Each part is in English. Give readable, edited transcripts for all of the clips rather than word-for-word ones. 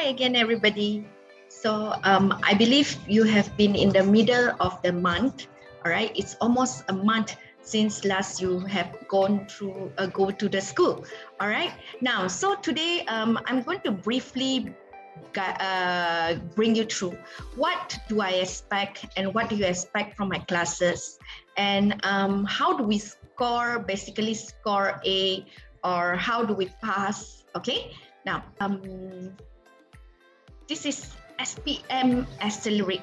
Hi again, everybody. So I believe you have been in the middle of the month. All right, it's almost a month since last you have gone through go to the school. All right. Now, so today I'm going to briefly bring you through what do I expect and what do you expect from my classes, and how do we score, basically score A, or how do we pass. Okay. Now, this is SPM Accelerate,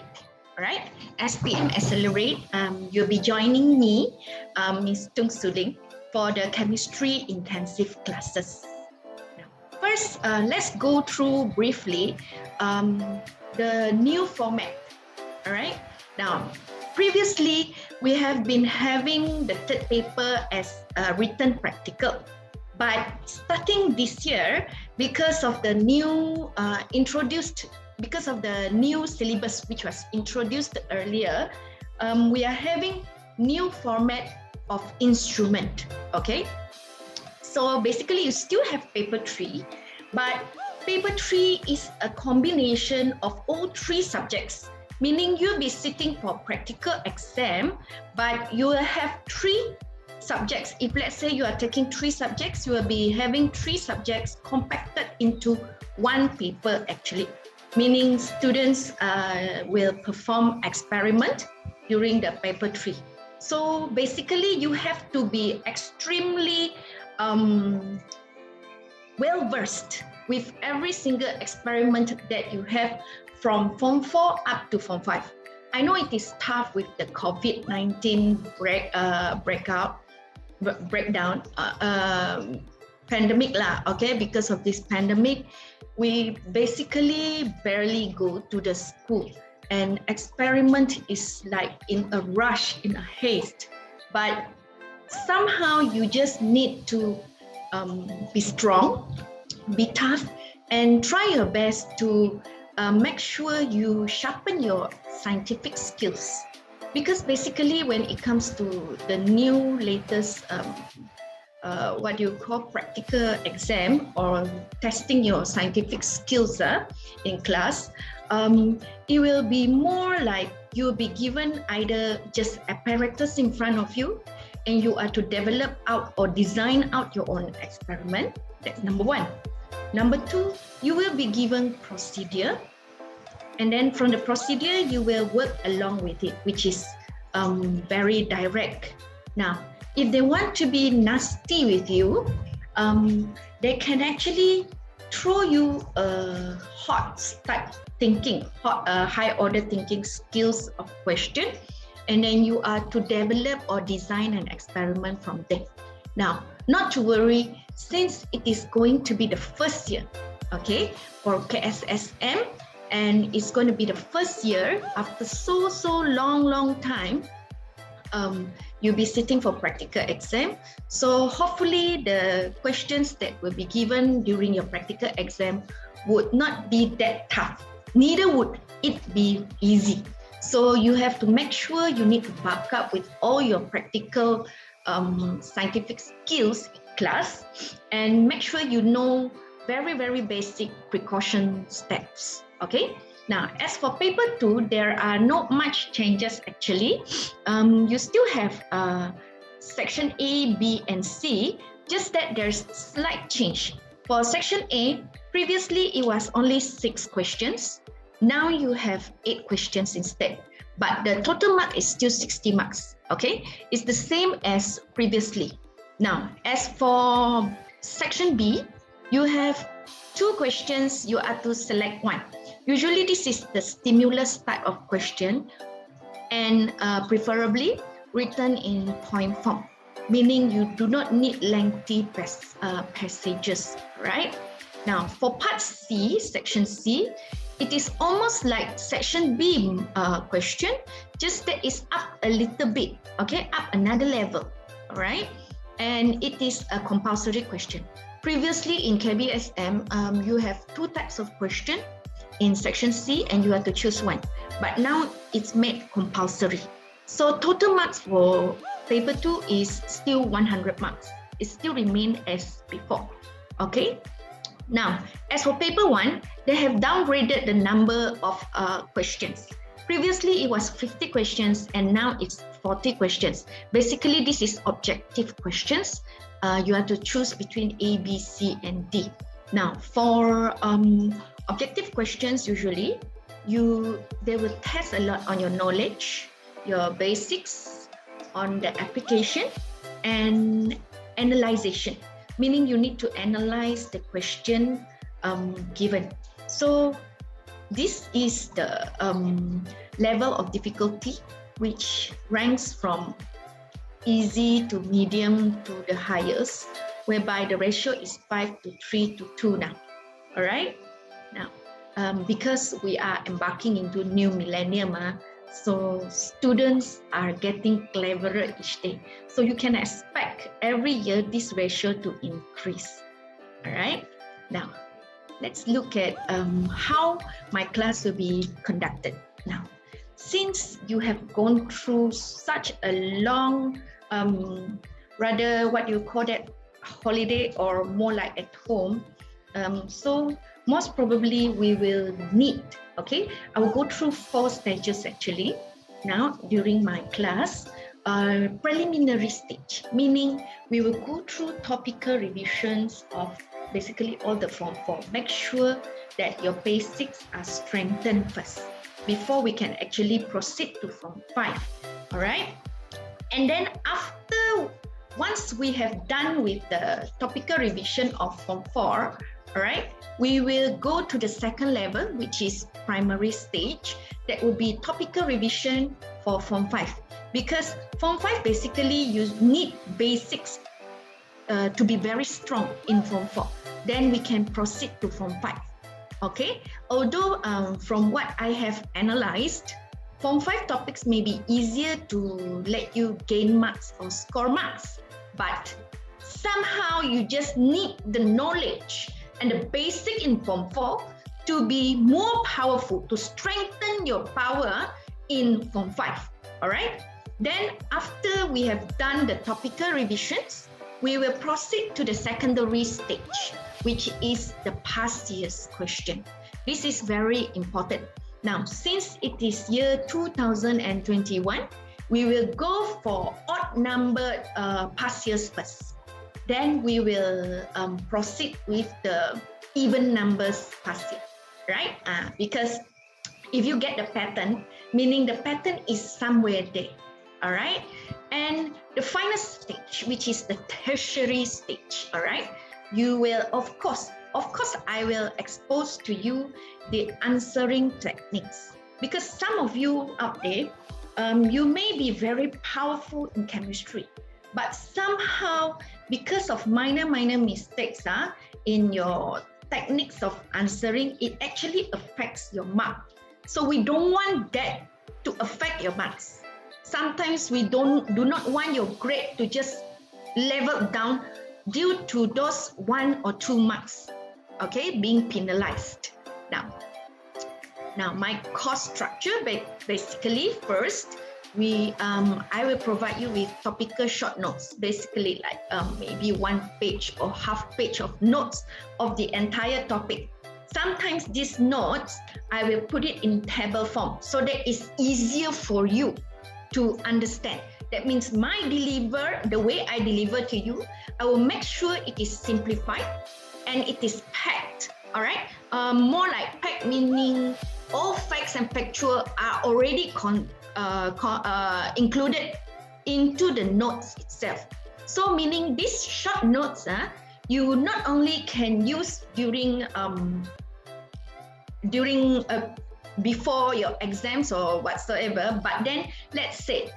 all right? SPM Accelerate, you'll be joining me, Ms. Thung for the chemistry intensive classes. Now, first, let's go through briefly the new format, all right? Now, previously, we have been having the third paper as a written practical. But starting this year, because of the new syllabus which was introduced earlier, we are having new format of instrument. Okay, so basically you still have paper 3, but paper 3 is a combination of all 3 subjects, meaning you'll be sitting for practical exam, but you will have 3 subjects. If let's say you are taking 3 subjects, you will be having 3 subjects compacted into one paper actually, meaning students will perform experiment during the paper 3. So basically you have to be extremely well versed with every single experiment that you have from Form 4 up to Form 5. I know it is tough with the COVID-19 breakdown pandemic lah, okay? Because of this pandemic, we basically barely go to the school, and experiment is like in a rush, in a haste. But somehow you just need to be strong, be tough, and try your best to make sure you sharpen your scientific skills. Because basically when it comes to the new latest what you call practical exam or testing your scientific skills in class, it will be more like you'll be given either just apparatus in front of you and you are to develop out or design out your own experiment. That's number 1. Number 2, you will be given procedure. And then from the procedure, you will work along with it, which is very direct. Now, if they want to be nasty with you, they can actually throw you a hot type thinking, high order thinking skills of question, and then you are to develop or design an experiment from there. Now, not to worry, since it is going to be the first year, okay, for KSSM, and it's going to be the first year after so long time, you'll be sitting for practical exam. So hopefully the questions that will be given during your practical exam would not be that tough. Neither would it be easy. So you have to make sure you need to back up with all your practical scientific skills in class, and make sure you know very basic precaution steps. Okay, now as for paper 2, there are not much changes actually. You still have section A, B, and C, just that there's slight change. For section A, previously it was only 6 questions. Now you have 8 questions instead, but the total mark is still 60 marks. Okay, it's the same as previously. Now, as for section B, you have 2 questions, you are to select one. Usually this is the stimulus type of question, and preferably written in point form, meaning you do not need lengthy passages, right? Now for part C, section C, it is almost like section B question, just that it's up a little bit, okay, up another level, all right? And it is a compulsory question. Previously in KBSM, you have 2 types of question in section C, and you have to choose one. But now it's made compulsory. So total marks for paper 2 is still 100 marks. It still remains as before. Okay. Now, as for paper 1, they have downgraded the number of questions. Previously, it was 50 questions and now it's 40 questions. Basically, this is objective questions. You have to choose between A, B, C, and D. Now, for objective questions, usually, they will test a lot on your knowledge, your basics, on the application, and analyzation, meaning you need to analyze the question given. So this is the level of difficulty, which ranks from easy to medium to the highest, whereby the ratio is 5 to 3 to 2 now. All right. Now, because we are embarking into new millennium, so students are getting cleverer each day. So you can expect every year this ratio to increase. All right. Now, let's look at how my class will be conducted. Now, since you have gone through such a long, rather what you call that, holiday or more like at home, so most probably we will need, okay, I will go through 4 stages actually now during my class. Preliminary stage, meaning we will go through topical revisions of basically all the Form 4. Make sure that your basics are strengthened first before we can actually proceed to Form 5. All right. And then once we have done with the topical revision of Form 4, all right, we will go to the second level, which is primary stage. That will be topical revision for Form 5. Because Form 5, basically, you need basics to be very strong in Form 4. Then we can proceed to Form 5. Okay? Although from what I have analyzed, Form 5 topics may be easier to let you gain marks or score marks. But somehow you just need the knowledge and the basic in Form 4 to be more powerful, to strengthen your power in Form 5. All right? Then after we have done the topical revisions, we will proceed to the secondary stage, which is the past year's question. This is very important. Now, since it is year 2021, we will go for odd-numbered past years first. Then we will proceed with the even numbers past year, right? Because if you get the pattern, meaning the pattern is somewhere there, all right? And the final stage, which is the tertiary stage, all right? You will, of course, I will expose to you the answering techniques. Because some of you out there, you may be very powerful in chemistry, but somehow, because of minor mistakes in your techniques of answering, it actually affects your mark. So we don't want that to affect your marks. Sometimes we do not want your grade to just level down due to those 1 or 2 marks, okay, being penalized. Now my course structure, basically first, I will provide you with topical short notes, basically like maybe 1 page or half page of notes of the entire topic. Sometimes these notes, I will put it in table form so that it's easier for you to understand. That means the way I deliver to you, I will make sure it is simplified and it is packed, all right? More like packed, meaning all facts and factual are already included into the notes itself. So meaning these short notes, you not only can use during before your exams or whatsoever, but then let's say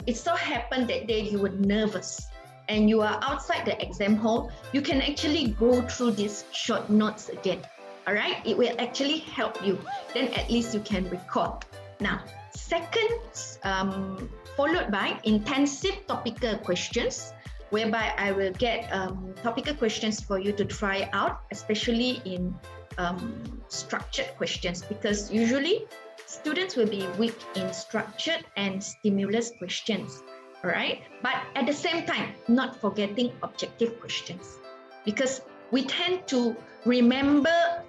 it so happened that day you were nervous and you are outside the exam hall, you can actually go through these short notes again. All right, it will actually help you. Then at least you can recall. Now, second, followed by intensive topical questions, whereby I will get topical questions for you to try out, especially in structured questions, because usually students will be weak in structured and stimulus questions, all right? But at the same time, not forgetting objective questions, because we tend to remember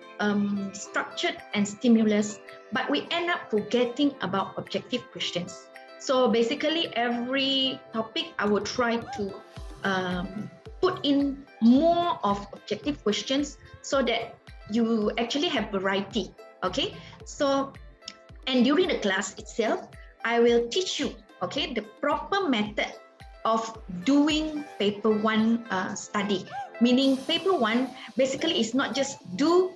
structured and stimulus, but we end up forgetting about objective questions. So basically every topic I will try to put in more of objective questions so that you actually have variety. Okay, so and during the class itself, I will teach you, okay, the proper method of doing paper 1 study. Meaning paper 1 basically is not just do,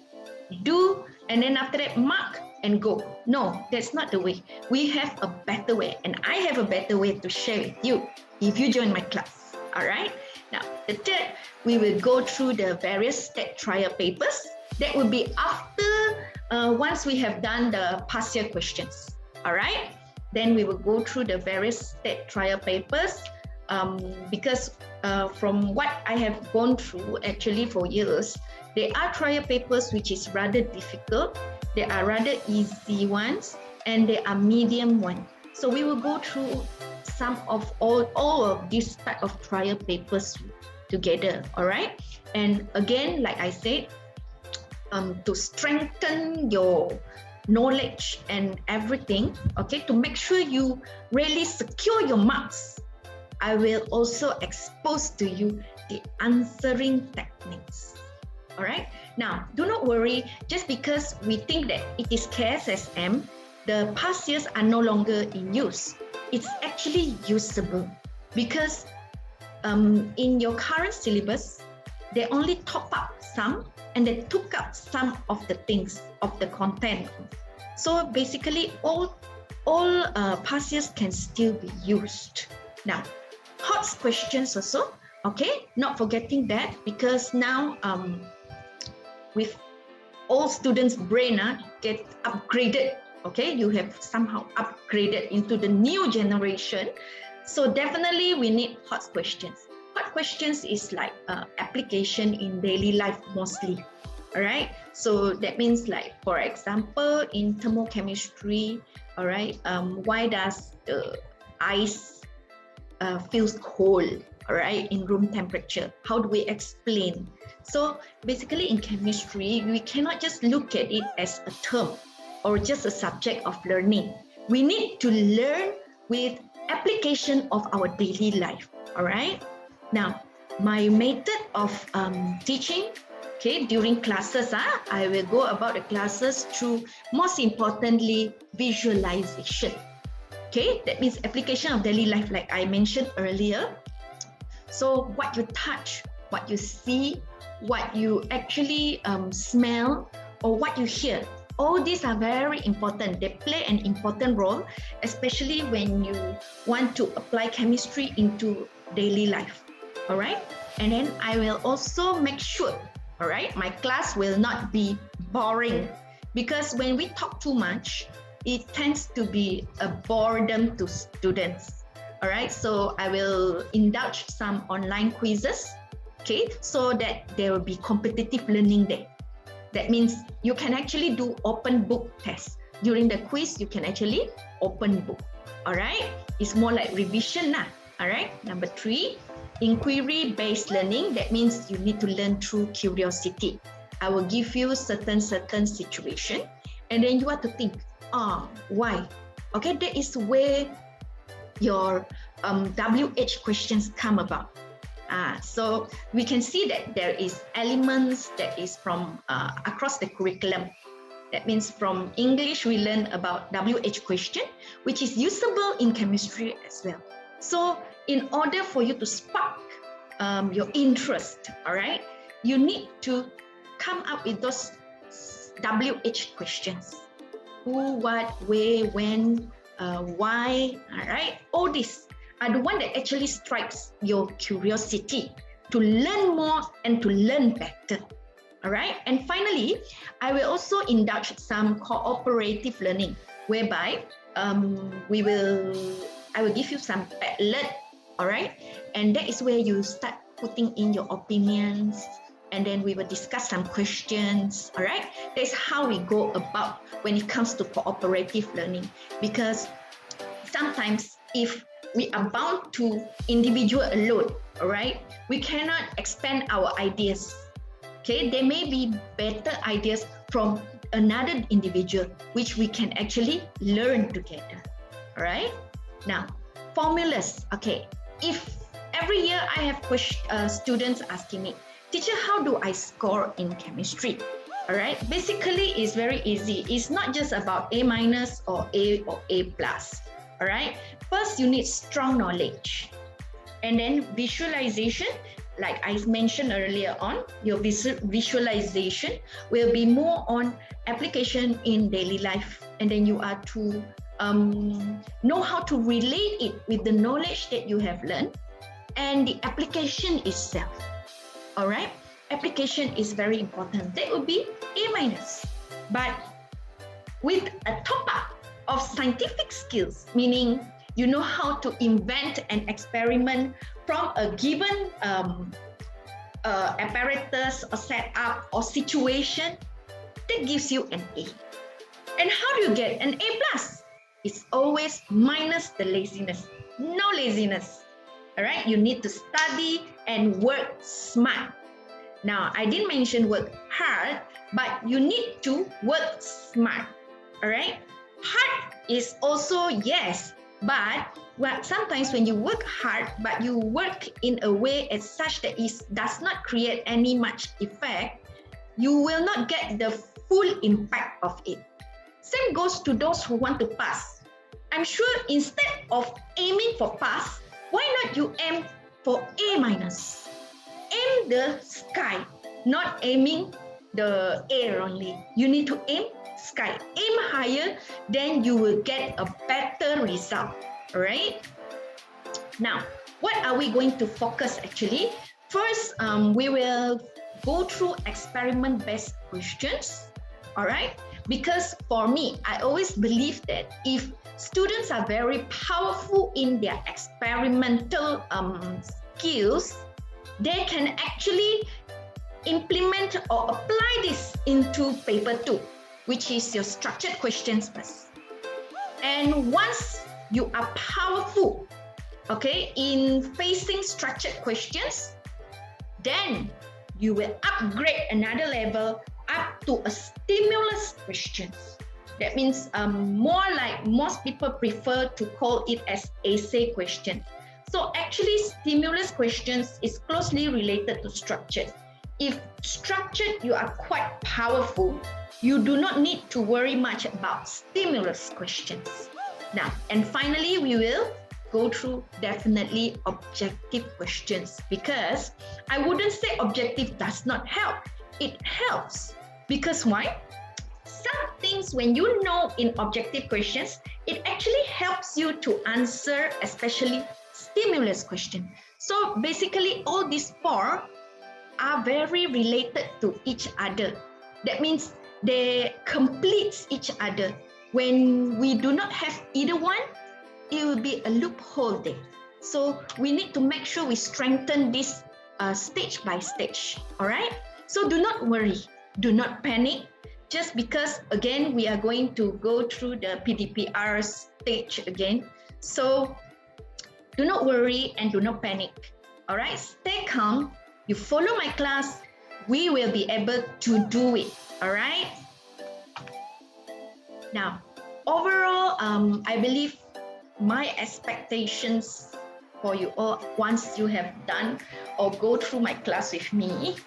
and then after that mark and go. No, that's not the way. We have a better way, and I have a better way to share with you if you join my class. All right. Now, the third, we will go through the various state trial papers. That will be after once we have done the past year questions. All right. Then we will go through the various state trial papers because from what I have gone through actually for years, there are trial papers which is rather difficult. There are rather easy ones and there are medium ones. So we will go through some of all of these type of trial papers together. All right. And again, like I said, to strengthen your knowledge and everything, okay, to make sure you really secure your marks, I will also expose to you the answering techniques. All right. Now, do not worry, just because we think that it is KSSM, the past years are no longer in use. It's actually usable because in your current syllabus, they only top up some and they took out some of the things of the content. So basically all past years can still be used. Now, hot questions also, okay, not forgetting that, because now with all students' brain get upgraded, okay, you have somehow upgraded into the new generation. So definitely we need hot questions. Hot questions is like application in daily life mostly, all right? So that means like, for example, in thermochemistry, all right, why does the ice feels cold, all right, in room temperature? How do we explain? So basically in chemistry, we cannot just look at it as a term or just a subject of learning. We need to learn with application of our daily life, all right? Now, my method of teaching, okay, during classes, I will go about the classes through, most importantly, visualization. Okay, that means application of daily life, like I mentioned earlier. So what you touch, what you see, what you actually smell, or what you hear, all these are very important. They play an important role, especially when you want to apply chemistry into daily life. All right. And then I will also make sure, all right, my class will not be boring, because when we talk too much, it tends to be a boredom to students. All right. So I will indulge some online quizzes, okay, so that there will be competitive learning there. That means you can actually do open book tests. During the quiz, you can actually open book. All right. It's more like revision now. All right. Number 3, inquiry-based learning. That means you need to learn through curiosity. I will give you certain situation, and then you have to think, why? Okay, that is where your WH questions come about. So we can see that there is elements that is from across the curriculum. That means from English, we learn about WH question, which is usable in chemistry as well. So in order for you to spark your interest, all right, you need to come up with those WH questions. Who, what, where, when, why, all right? All these are the one that actually strikes your curiosity to learn more and to learn better, all right? And finally, I will also indulge some cooperative learning, whereby I will give you some Padlet, all right? And that is where you start putting in your opinions, and then we will discuss some questions, all right? That's how we go about when it comes to cooperative learning, because sometimes if we are bound to individual alone, all right, we cannot expand our ideas, Okay, there may be better ideas from another individual which we can actually learn together. All right. Now, formulas. Okay, if every year I have students asking me, teacher, how do I score in chemistry? All right, basically it's very easy. It's not just about A minus or A plus. All right, first you need strong knowledge, and then visualization. Like I mentioned earlier on, your visualization will be more on application in daily life, and then you are to know how to relate it with the knowledge that you have learned and the application itself. All right, application is very important. That would be A minus, but with a top up of scientific skills, meaning you know how to invent an experiment from a given apparatus or setup or situation, that gives you an A. And how do you get an A plus? It's always minus the laziness. No laziness. All right, you need to study and work smart. Now, I didn't mention work hard, but you need to work smart. All right, hard is also yes, but sometimes when you work hard, but you work in a way as such that it does not create any much effect, you will not get the full impact of it. Same goes to those who want to pass. I'm sure instead of aiming for pass, why not you aim for A minus? Aim the sky, not aiming the air only. You need to aim sky. Aim higher, then you will get a better result. All right. Now, what are we going to focus actually? First, we will go through experiment-based questions. All right. Because for me, I always believe that if students are very powerful in their experimental skills, they can actually implement or apply this into paper 2, which is your structured questions first. And once you are powerful, okay, in facing structured questions, then you will upgrade another level up to a stimulus questions. That means more like most people prefer to call it as essay question. So actually stimulus questions is closely related to structured. If structured you are quite powerful, you do not need to worry much about stimulus questions. Now, and finally, we will go through definitely objective questions, because I wouldn't say objective does not help. It helps. Because why? Some things when you know in objective questions, it actually helps you to answer, especially stimulus question. So basically all these four are very related to each other. That means they complete each other. When we do not have either one, it will be a loophole there. So we need to make sure we strengthen this stage by stage. All right. So do not worry. Do not panic. Just because, again, we are going to go through the PDPR stage again. So do not worry and do not panic. All right. Stay calm. You follow my class. We will be able to do it. All right. Now, overall, I believe my expectations for you all, once you have done or go through my class with me,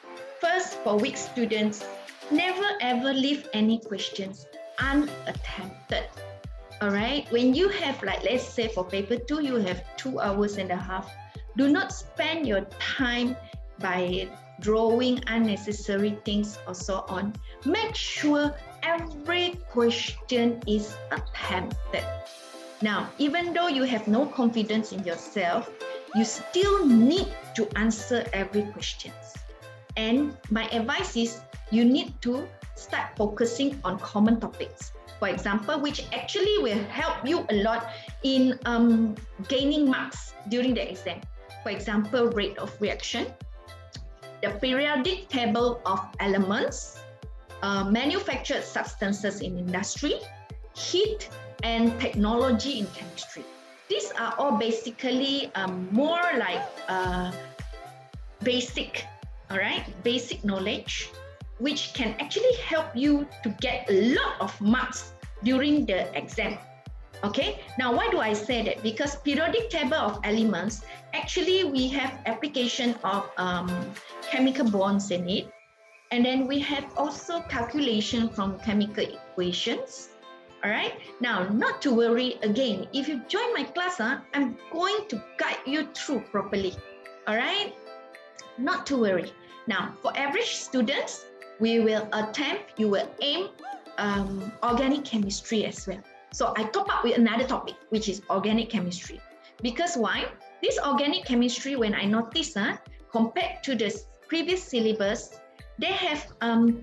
first, for weak students, never ever leave any questions unattempted. All right. When you have, like, let's say for paper 2, you have 2.5 hours. Do not spend your time by drawing unnecessary things or so on. Make sure every question is attempted. Now, even though you have no confidence in yourself, you still need to answer every question. And my advice is you need to start focusing on common topics, for example, which actually will help you a lot in gaining marks during the exam. For example, rate of reaction, the periodic table of elements, manufactured substances in industry, heat, and technology in chemistry. These are all basically more like basic all right, basic knowledge, which can actually help you to get a lot of marks during the exam. Okay, now why do I say that? Because periodic table of elements, actually we have application of chemical bonds in it. And then we have also calculation from chemical equations. All right, now not to worry again, if you join my class, I'm going to guide you through properly. All right, not to worry. Now for average students, you will aim organic chemistry as well. So I top up with another topic, which is organic chemistry. Because why? This organic chemistry, when I notice, compared to the previous syllabus, they have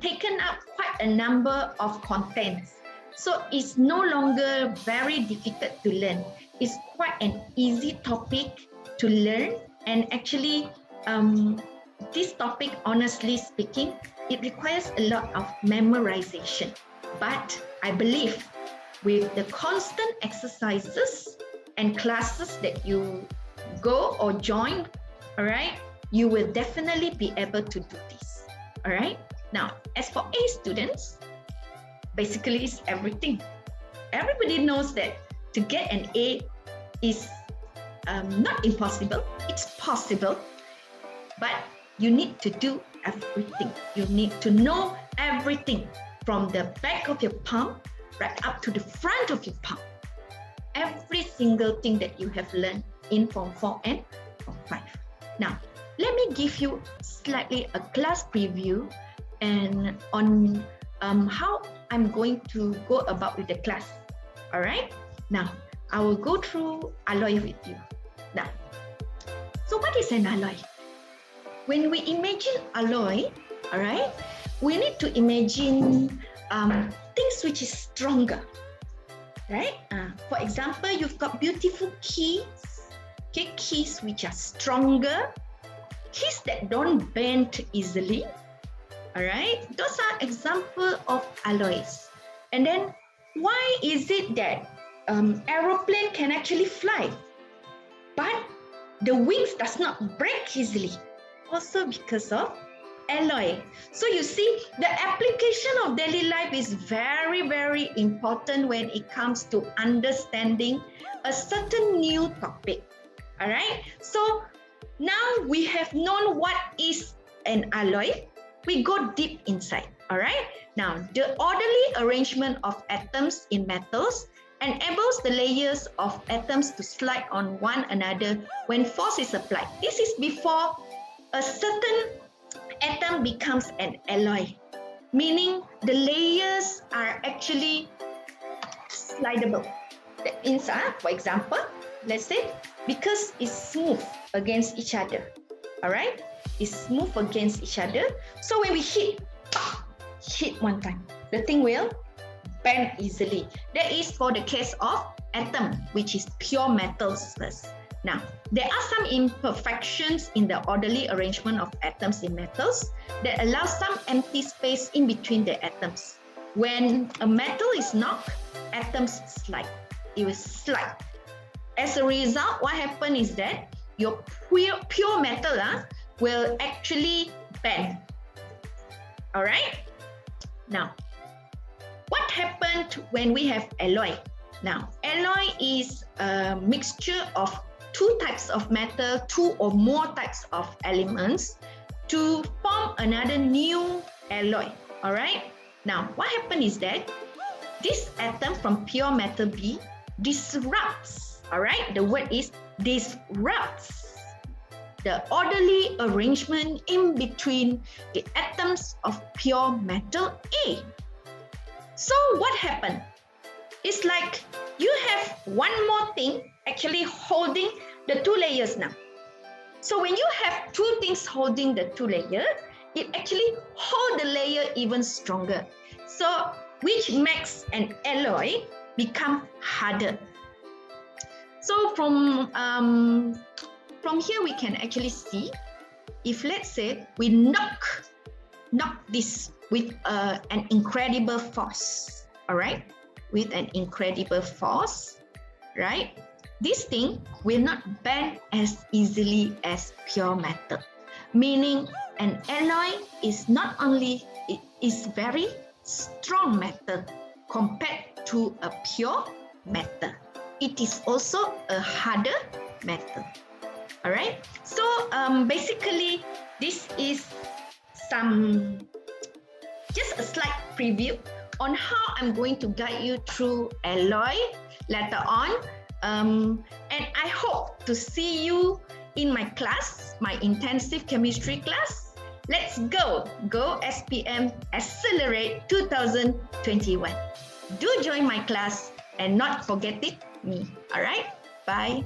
taken up quite a number of contents. So it's no longer very difficult to learn. It's quite an easy topic to learn. And actually, this topic, honestly speaking, it requires a lot of memorization. But I believe with the constant exercises and classes that you go or join, all right, you will definitely be able to do this. All right. Now, as for A students, basically it's everything. Everybody knows that to get an A is not impossible. It's possible, but you need to do everything. You need to know everything from the back of your palm right up to the front of your palm. Every single thing that you have learned in Form 4 and Form 5. Now, let me give you slightly a class preview and on how I'm going to go about with the class. All right? Now, I will go through alloy with you. Now, so what is an alloy? When we imagine alloy, all right, we need to imagine things which is stronger, right? For example, you've got beautiful keys, okay, keys which are stronger, keys that don't bend easily, all right? Those are examples of alloys. And then why is it that aeroplane can actually fly, but the wings does not break easily? Also because of alloy. So you see, the application of daily life is very, very important when it comes to understanding a certain new topic. All right. So now we have known what is an alloy. We go deep inside. All right. Now, the orderly arrangement of atoms in metals enables the layers of atoms to slide on one another when force is applied. This is before a certain atom becomes an alloy, meaning the layers are actually slidable. That means, for example, let's say, because it's smooth against each other, all right? It's smooth against each other. So when we hit one time, the thing will bend easily. That is for the case of atom, which is pure metals first. Now, there are some imperfections in the orderly arrangement of atoms in metals that allow some empty space in between the atoms. When a metal is knocked, atoms slide. It will slide. As a result, what happens is that your pure metal will actually bend. All right? Now, what happened when we have alloy? Now, alloy is a mixture of two types of metal, two or more types of elements to form another new alloy. All right? Now, what happens is that this atom from pure metal B disrupts, all right? The word is disrupts the orderly arrangement in between the atoms of pure metal A. So what happened? It's like you have one more thing actually holding the two layers now. So when you have two things holding the two layers, it actually holds the layer even stronger. So which makes an alloy become harder. So from here we can actually see, if let's say we knock this with an incredible force, all right? With an incredible force, right? This thing will not bend as easily as pure metal. meaning an alloy is not only it is very strong metal compared to a pure metal. It is also a harder metal. All right. So basically, this is just a slight preview on how I'm going to guide you through alloy later on. And I hope to see you in my class, my intensive chemistry class. Let's go SPM Accelerate 2021. Do join my class and not forget me. All right, bye.